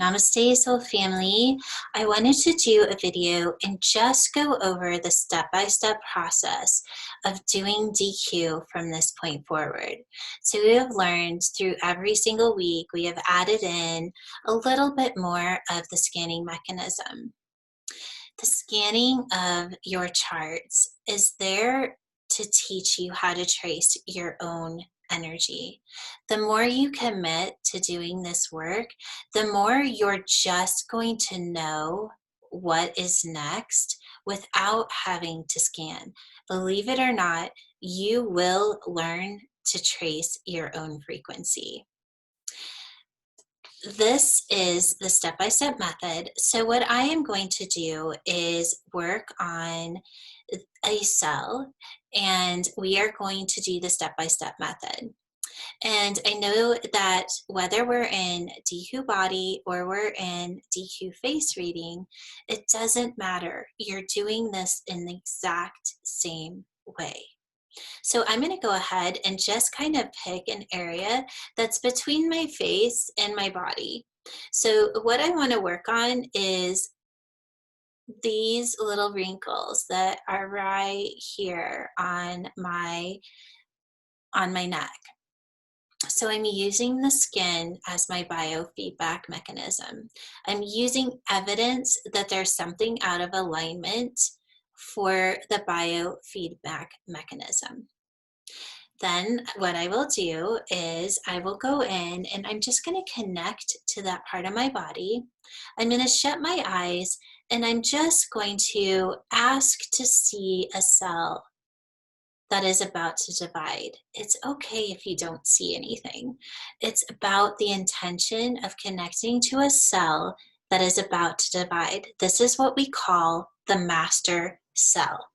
Namaste, soul family. I wanted to do a video and just go over the step-by-step process of doing DECU from this point forward. So we have learned through every single week, we have added in a little bit more of the scanning mechanism. The scanning of your charts is there to teach you how to trace your own energy. The more you commit to doing this work, the more you're just going to know what is next without having to scan. Believe it or not, you will learn to trace your own frequency. This is the step-by-step method. So what I am going to do is work on a cell, and we are going to do the step-by-step method. And I know that whether we're in DECU body or we're in DECU face reading, it doesn't matter. You're doing this in the exact same way. So I'm going to go ahead and just kind of pick an area that's between my face and my body. So what I want to work on is these little wrinkles that are right here on my neck. So I'm using the skin as my biofeedback mechanism. I'm using evidence that there's something out of alignment for the biofeedback mechanism. Then what I will do is I will go in and I'm just going to connect to that part of my body. I'm going to shut my eyes and I'm just going to ask to see a cell that is about to divide. It's okay if you don't see anything. It's about the intention of connecting to a cell that is about to divide. This is what we call the master cell.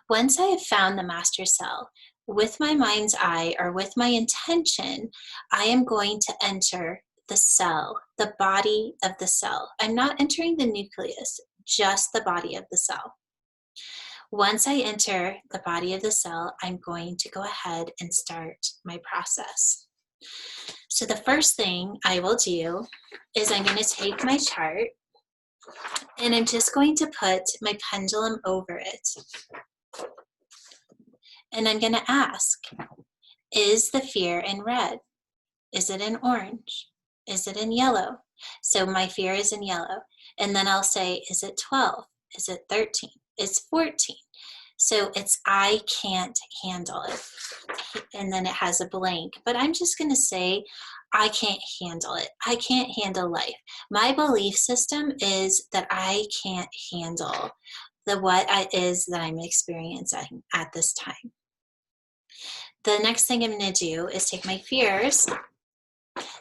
Once I have found the master cell, with my mind's eye or with my intention, I am going to enter the cell, the body of the cell. I'm not entering the nucleus, just the body of the cell. Once I enter the body of the cell, I'm going to go ahead and start my process. So the first thing I will do is I'm going to take my chart and I'm just going to put my pendulum over it. And I'm going to ask, is the fear in red? Is it in orange? Is it in yellow? So my fear is in yellow. And then I'll say, is it 12? Is it 13? It's 14. So it's I can't handle it. And then it has a blank. But I'm just going to say, I can't handle it. I can't handle life. My belief system is that I can't handle what it is that I'm experiencing at this time. The next thing I'm going to do is take my fears,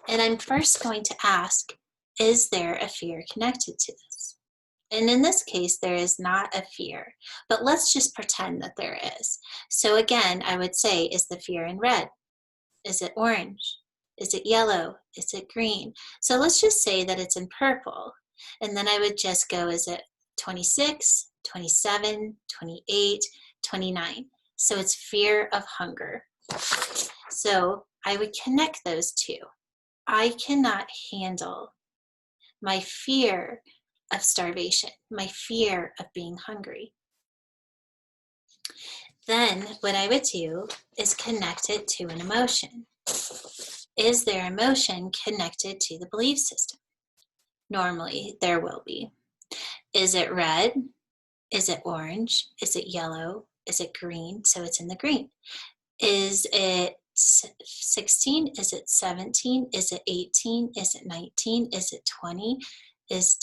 and I'm first going to ask, is there a fear connected to this? And in this case, there is not a fear, but let's just pretend that there is. So again, I would say, is the fear in red? Is it orange? Is it yellow? Is it green? So let's just say that it's in purple. And then I would just go, is it 26, 27, 28, 29? So it's fear of hunger. So I would connect those two. I cannot handle my fear of starvation, my fear of being hungry. Then what I would do is connect it to an emotion. Is there emotion connected to the belief system? Normally, there will be. Is it red? Is it orange? Is it yellow? Is it green? So it's in the green. Is it 16? Is it 17? Is it 18? Is it 19? Is it 20? Is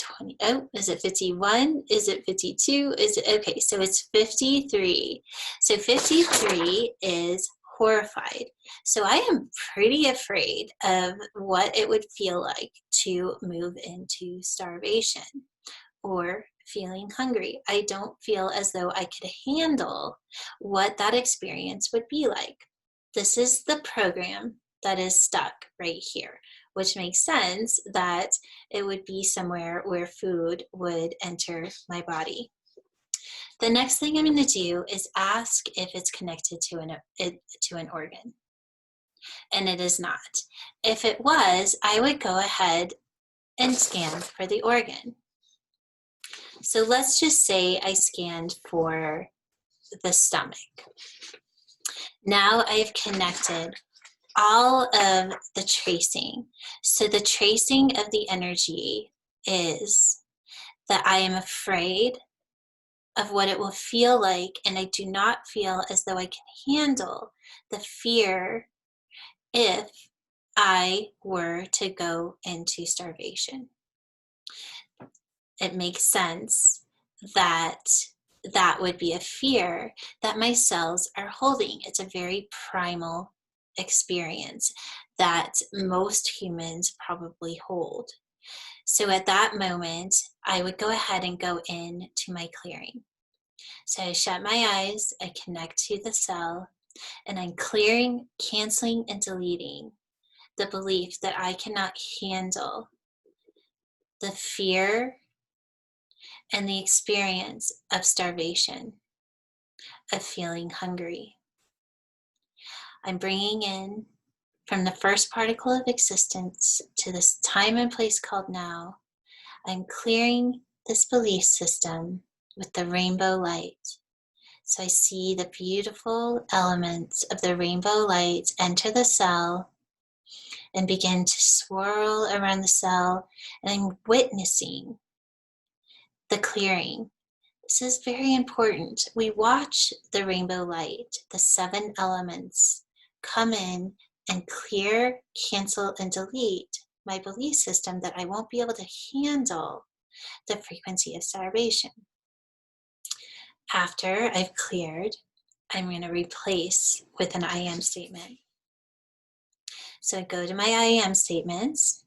it 51? Is it 52? Is it okay? So it's 53. So 53 is horrified. So I am pretty afraid of what it would feel like to move into starvation or feeling hungry. I don't feel as though I could handle what that experience would be like. This is the program that is stuck right here, which makes sense that it would be somewhere where food would enter my body. The next thing I'm going to do is ask if it's connected to an organ. And it is not. If it was, I would go ahead and scanned for the organ. So let's just say I scanned for the stomach. Now I've connected all of the tracing. So the tracing of the energy is that I am afraid of what it will feel like, and I do not feel as though I can handle the fear if I were to go into starvation. It makes sense that that would be a fear that my cells are holding. It's a very primal experience that most humans probably hold. So at that moment, I would go ahead and go in to my clearing. So I shut my eyes, I connect to the cell, and I'm clearing, canceling, and deleting the belief that I cannot handle the fear and the experience of starvation, of feeling hungry. I'm bringing in from the first particle of existence to this time and place called now. I'm clearing this belief system with the rainbow light. So I see the beautiful elements of the rainbow light enter the cell and begin to swirl around the cell, and I'm witnessing the clearing. This is very important. We watch the rainbow light, the 7 elements, come in and clear, cancel, and delete my belief system that I won't be able to handle the frequency of starvation. After I've cleared, I'm going to replace with an I am statement. So I go to my I am statements.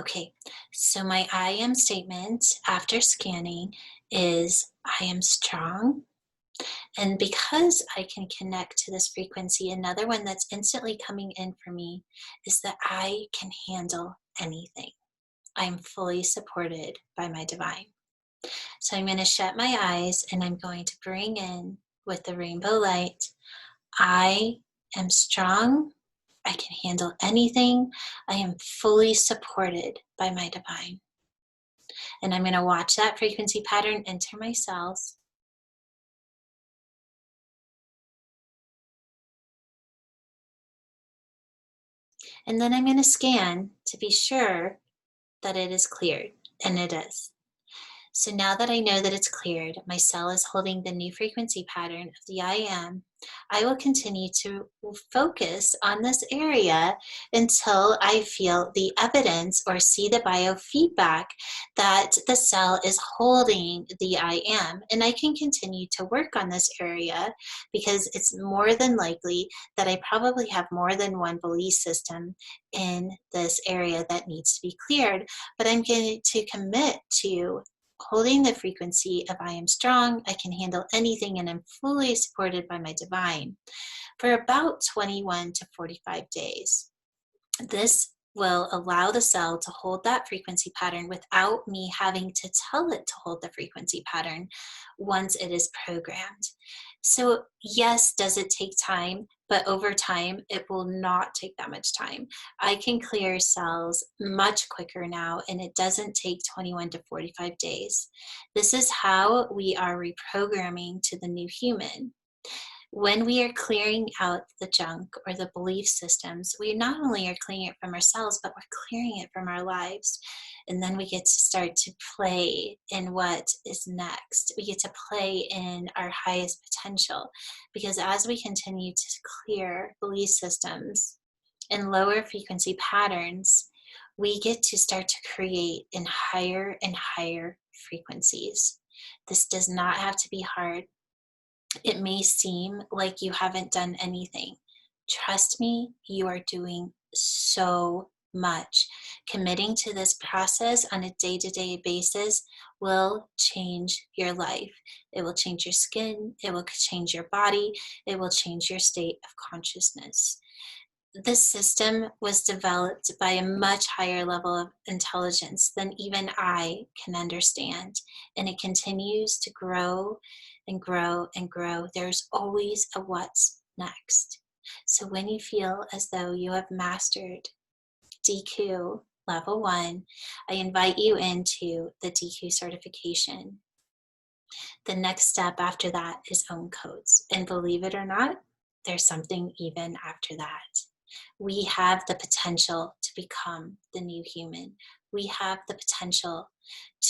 Okay, so my I am statement after scanning is I am strong. And because I can connect to this frequency, another one that's instantly coming in for me is that I can handle anything. I'm fully supported by my divine. So I'm going to shut my eyes and I'm going to bring in with the rainbow light, I am strong. I can handle anything. I am fully supported by my divine. And I'm going to watch that frequency pattern enter my cells. And then I'm going to scan to be sure that it is cleared, and it is. So now that I know that it's cleared, my cell is holding the new frequency pattern of the I am, I will continue to focus on this area until I feel the evidence or see the biofeedback that the cell is holding the I am. And I can continue to work on this area because it's more than likely that I probably have more than one belief system in this area that needs to be cleared. But I'm going to commit to holding the frequency of I am strong, I can handle anything, and I'm fully supported by my divine for about 21 to 45 days. This will allow the cell to hold that frequency pattern without me having to tell it to hold the frequency pattern once it is programmed. So yes, does it take time? But over time, it will not take that much time. I can clear cells much quicker now, and it doesn't take 21 to 45 days. This is how we are reprogramming to the new human. When we are clearing out the junk or the belief systems, we not only are clearing it from ourselves, but we're clearing it from our lives. And then we get to start to play in what is next. We get to play in our highest potential, because as we continue to clear belief systems and lower frequency patterns, we get to start to create in higher and higher frequencies. This does not have to be hard. It may seem like you haven't done anything. Trust me, you are doing so much. Committing to this process on a day-to-day basis will change your life. It will change your skin. It will change your body. It will change your state of consciousness. This system was developed by a much higher level of intelligence than even I can understand, and it continues to grow and grow and grow. There's always a what's next. So when you feel as though you have mastered DECU Level 1, I invite you into the DECU certification. The next step after that is own codes. And believe it or not, there's something even after that. We have the potential to become the new human. We have the potential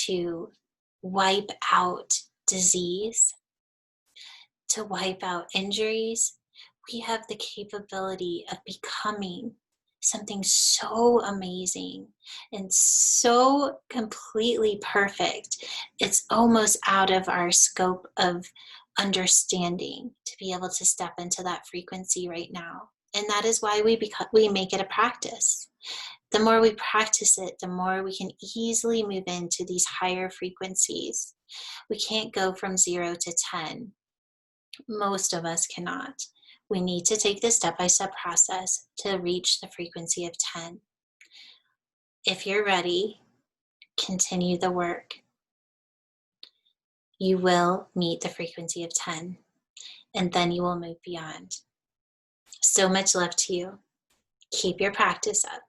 to wipe out disease, to wipe out injuries. We have the capability of becoming something so amazing and so completely perfect. It's almost out of our scope of understanding to be able to step into that frequency right now. And that is why we make it a practice. The more we practice it, the more we can easily move into these higher frequencies. We can't go from 0 to 10. Most of us cannot. We need to take the step-by-step process to reach the frequency of 10. If you're ready, continue the work. You will meet the frequency of 10, and then you will move beyond. So much love to you. Keep your practice up.